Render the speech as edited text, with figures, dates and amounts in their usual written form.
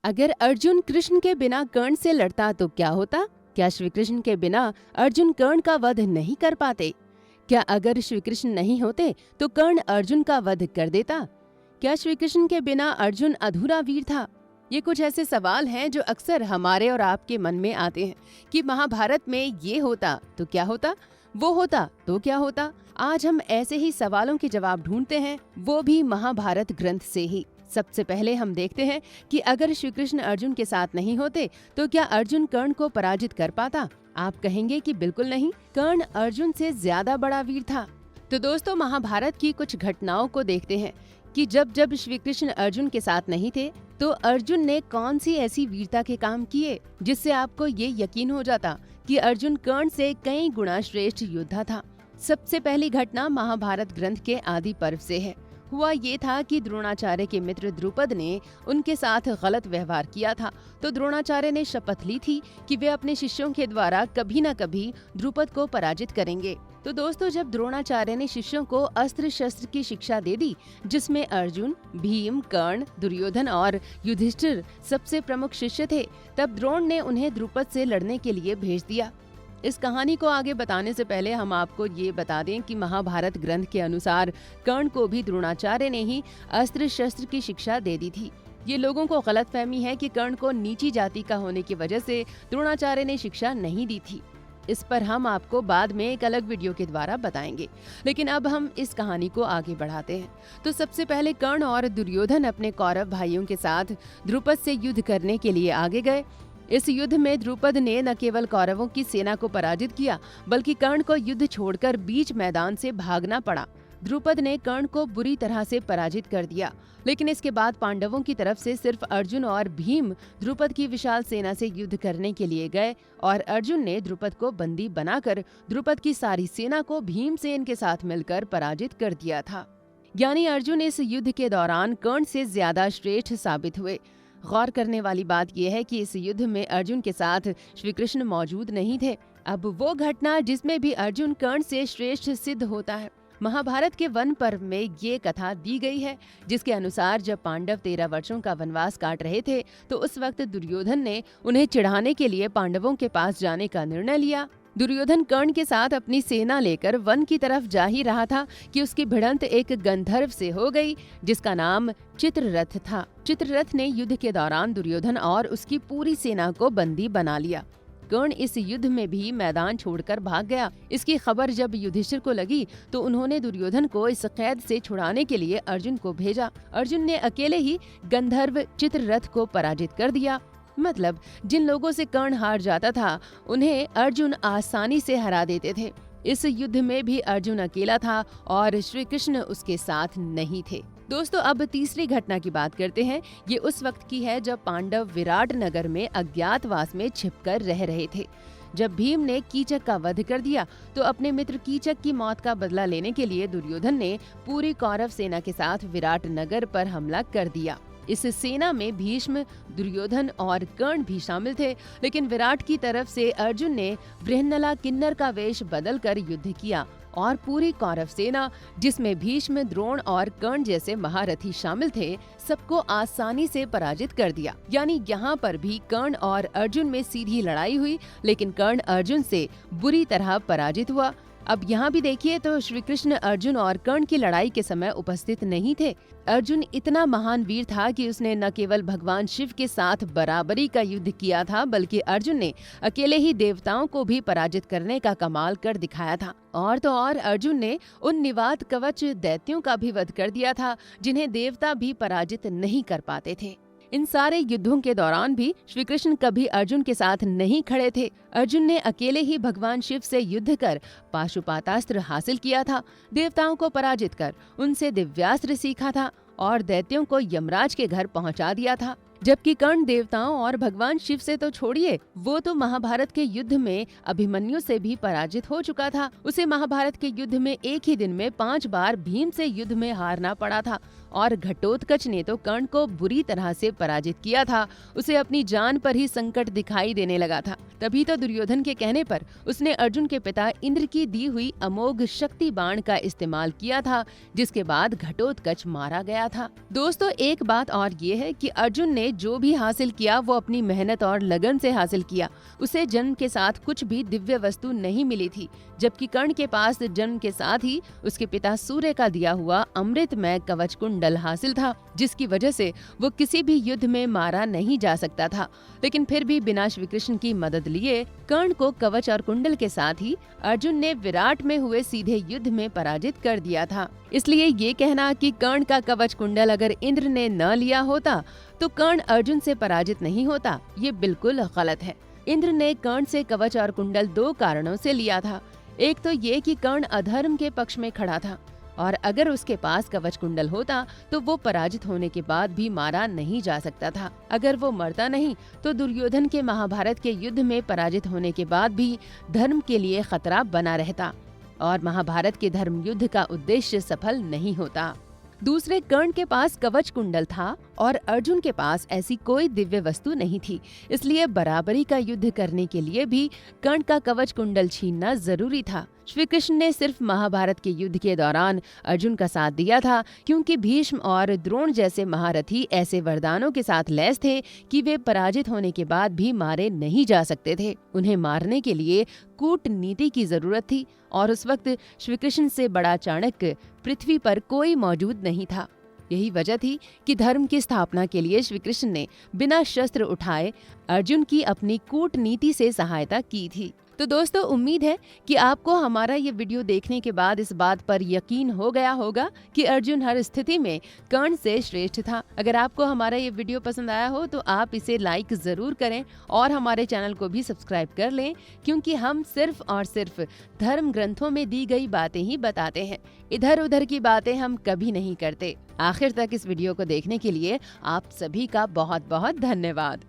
अगर अर्जुन कृष्ण के बिना कर्ण से लड़ता तो क्या होता? क्या श्री कृष्ण के बिना अर्जुन कर्ण का वध नहीं कर पाते? क्या अगर श्री कृष्ण नहीं होते तो कर्ण अर्जुन का वध कर देता? क्या श्री कृष्ण के बिना अर्जुन अधूरा वीर था? ये कुछ ऐसे सवाल हैं जो अक्सर हमारे और आपके मन में आते हैं कि महाभारत में ये होता तो क्या होता, वो होता तो क्या होता। आज हम ऐसे ही सवालों के जवाब ढूंढते हैं, वो भी महाभारत ग्रंथ से ही। सबसे पहले हम देखते हैं कि अगर श्री कृष्ण अर्जुन के साथ नहीं होते तो क्या अर्जुन कर्ण को पराजित कर पाता? आप कहेंगे कि बिल्कुल नहीं, कर्ण अर्जुन से ज्यादा बड़ा वीर था। तो दोस्तों, महाभारत की कुछ घटनाओं को देखते हैं कि जब जब श्री कृष्ण अर्जुन के साथ नहीं थे तो अर्जुन ने कौन सी ऐसी वीरता के काम किए जिससे आपको ये यकीन हो जाता कि अर्जुन कर्ण से कई गुना श्रेष्ठ योद्धा था। सबसे पहली घटना महाभारत ग्रंथ के आदि पर्व से है। हुआ ये था कि द्रोणाचार्य के मित्र द्रुपद ने उनके साथ गलत व्यवहार किया था, तो द्रोणाचार्य ने शपथ ली थी कि वे अपने शिष्यों के द्वारा कभी न कभी द्रुपद को पराजित करेंगे। तो दोस्तों, जब द्रोणाचार्य ने शिष्यों को अस्त्र शस्त्र की शिक्षा दे दी, जिसमें अर्जुन, भीम, कर्ण, दुर्योधन और युधिष्ठिर सबसे प्रमुख शिष्य थे, तब द्रोण ने उन्हें द्रुपद से लड़ने के लिए भेज दिया। इस कहानी को आगे बताने से पहले हम आपको ये बता दें कि महाभारत ग्रंथ के अनुसार कर्ण को भी द्रोणाचार्य ने ही अस्त्र शस्त्र की शिक्षा दे दी थी। ये लोगों को गलतफहमी है कि कर्ण को नीची जाति का होने की वजह से द्रोणाचार्य ने शिक्षा नहीं दी थी। इस पर हम आपको बाद में एक अलग वीडियो के द्वारा बताएंगे, लेकिन अब हम इस कहानी को आगे बढ़ाते हैं। तो सबसे पहले कर्ण और दुर्योधन अपने कौरव भाइयों के साथ द्रुपद से युद्ध करने के लिए आगे गए। इस युद्ध में द्रुपद ने न केवल कौरवों की सेना को पराजित किया, बल्कि कर्ण को युद्ध छोड़कर बीच मैदान से भागना पड़ा। द्रुपद ने कर्ण को बुरी तरह से पराजित कर दिया, लेकिन इसके बाद पांडवों की तरफ से सिर्फ अर्जुन और भीम द्रुपद की विशाल सेना से युद्ध करने के लिए गए और अर्जुन ने द्रुपद को बंदी बनाकर द्रुपद की सारी सेना को भीमसेन के साथ मिलकर पराजित कर दिया था। यानी अर्जुन इस युद्ध के दौरान कर्ण से ज्यादा श्रेष्ठ साबित हुए। गौर करने वाली बात यह है कि इस युद्ध में अर्जुन के साथ श्री कृष्ण मौजूद नहीं थे। अब वो घटना जिसमें भी अर्जुन कर्ण से श्रेष्ठ सिद्ध होता है। महाभारत के वन पर्व में ये कथा दी गई है, जिसके अनुसार जब पांडव 13 वर्षों का वनवास काट रहे थे तो उस वक्त दुर्योधन ने उन्हें चिढ़ाने के लिए पांडवों के पास जाने का निर्णय लिया। दुर्योधन कर्ण के साथ अपनी सेना लेकर वन की तरफ जा ही रहा था कि उसकी भिड़ंत एक गंधर्व से हो गई, जिसका नाम चित्ररथ था। चित्ररथ ने युद्ध के दौरान दुर्योधन और उसकी पूरी सेना को बंदी बना लिया। कर्ण इस युद्ध में भी मैदान छोड़कर भाग गया। इसकी खबर जब युधिष्ठिर को लगी तो उन्होंने दुर्योधन को इस कैद से छुड़ाने के लिए अर्जुन को भेजा। अर्जुन ने अकेले ही गंधर्व चित्ररथ को पराजित कर दिया। मतलब जिन लोगों से कर्ण हार जाता था उन्हें अर्जुन आसानी से हरा देते थे। इस युद्ध में भी अर्जुन अकेला था और श्री कृष्ण उसके साथ नहीं थे। दोस्तों, अब तीसरी घटना की बात करते हैं। ये उस वक्त की है जब पांडव विराट नगर में अज्ञातवास में छिपकर रह रहे थे। जब भीम ने कीचक का वध कर दिया तो अपने मित्र कीचक की मौत का बदला लेने के लिए दुर्योधन ने पूरी कौरव सेना के साथ विराट नगर पर हमला कर दिया। इस सेना में भीष्म, दुर्योधन और कर्ण भी शामिल थे, लेकिन विराट की तरफ से अर्जुन ने बृहन्नला किन्नर का वेश बदलकर युद्ध किया और पूरी कौरव सेना, जिसमें भीष्म, द्रोण और कर्ण जैसे महारथी शामिल थे, सबको आसानी से पराजित कर दिया। यानी यहाँ पर भी कर्ण और अर्जुन में सीधी लड़ाई हुई, लेकिन कर्ण अर्जुन से बुरी तरह पराजित हुआ। अब यहाँ भी देखिए तो श्री कृष्ण अर्जुन और कर्ण की लड़ाई के समय उपस्थित नहीं थे। अर्जुन इतना महान वीर था कि उसने न केवल भगवान शिव के साथ बराबरी का युद्ध किया था, बल्कि अर्जुन ने अकेले ही देवताओं को भी पराजित करने का कमाल कर दिखाया था। और तो और अर्जुन ने उन निवात कवच दैत्यों का भी वध कर दिया था जिन्हें देवता भी पराजित नहीं कर पाते थे। इन सारे युद्धों के दौरान भी श्री कृष्ण कभी अर्जुन के साथ नहीं खड़े थे। अर्जुन ने अकेले ही भगवान शिव से युद्ध कर पाशुपातास्त्र हासिल किया था, देवताओं को पराजित कर उनसे दिव्यास्त्र सीखा था और दैत्यों को यमराज के घर पहुंचा दिया था। जबकि कर्ण देवताओं और भगवान शिव से तो छोड़िए, वो तो महाभारत के युद्ध में अभिमन्यु से भी पराजित हो चुका था। उसे महाभारत के युद्ध में एक ही दिन में 5 बार भीम से युद्ध में हारना पड़ा था और घटोत्कच ने तो कर्ण को बुरी तरह से पराजित किया था। उसे अपनी जान पर ही संकट दिखाई देने लगा था। तभी तो दुर्योधन के कहने पर उसने अर्जुन के पिता इंद्र की दी हुई अमोघ शक्ति बाण का इस्तेमाल किया था, जिसके बाद घटोत्कच मारा गया था। दोस्तों, एक बात और ये है कि अर्जुन ने ने जो भी हासिल किया वो अपनी मेहनत और लगन से हासिल किया। उसे जन्म के साथ कुछ भी दिव्य वस्तु नहीं मिली थी, जबकि कर्ण के पास जन्म के साथ ही उसके पिता सूर्य का दिया हुआ अमृतमय कवच कुंडल हासिल था, जिसकी वजह से वो किसी भी युद्ध में मारा नहीं जा सकता था। लेकिन फिर भी बिना श्री कृष्ण की मदद लिए कर्ण को कवच और कुंडल के साथ ही अर्जुन ने विराट में हुए सीधे युद्ध में पराजित कर दिया था। इसलिए ये कहना कि कर्ण का कवच कुंडल अगर इंद्र ने न लिया होता तो कर्ण अर्जुन से पराजित नहीं होता, ये बिल्कुल गलत है। इंद्र ने कर्ण से कवच और कुंडल 2 कारणों से लिया था। एक तो ये कि कर्ण अधर्म के पक्ष में खड़ा था और अगर उसके पास कवच कुंडल होता तो वो पराजित होने के बाद भी मारा नहीं जा सकता था। अगर वो मरता नहीं तो दुर्योधन के महाभारत के युद्ध में पराजित होने के बाद भी धर्म के लिए खतरा बना रहता और महाभारत के धर्म युद्ध का उद्देश्य सफल नहीं होता। दूसरे, कर्ण के पास कवच कुंडल था और अर्जुन के पास ऐसी कोई दिव्य वस्तु नहीं थी, इसलिए बराबरी का युद्ध करने के लिए भी कर्ण का कवच कुंडल छीनना जरूरी था। श्री कृष्ण ने सिर्फ महाभारत के युद्ध के दौरान अर्जुन का साथ दिया था क्योंकि भीष्म और द्रोण जैसे महारथी ऐसे वरदानों के साथ लैस थे कि वे पराजित होने के बाद भी मारे नहीं जा सकते थे। उन्हें मारने के लिए कूटनीति की जरूरत थी और उस वक्त श्री कृष्ण से बड़ा चाणक्य पृथ्वी पर कोई मौजूद नहीं था। यही वजह थी कि धर्म की स्थापना के लिए श्री कृष्ण ने बिना शस्त्र उठाए अर्जुन की अपनी कूटनीति से सहायता की थी। तो दोस्तों, उम्मीद है कि आपको हमारा ये वीडियो देखने के बाद इस बात पर यकीन हो गया होगा कि अर्जुन हर स्थिति में कर्ण से श्रेष्ठ था। अगर आपको हमारा ये वीडियो पसंद आया हो तो आप इसे लाइक जरूर करें और हमारे चैनल को भी सब्सक्राइब कर लें, क्योंकि हम सिर्फ और सिर्फ धर्म ग्रंथों में दी गई बातें ही बताते हैं। इधर उधर की बातें हम कभी नहीं करते। आखिर तक इस वीडियो को देखने के लिए आप सभी का बहुत बहुत धन्यवाद।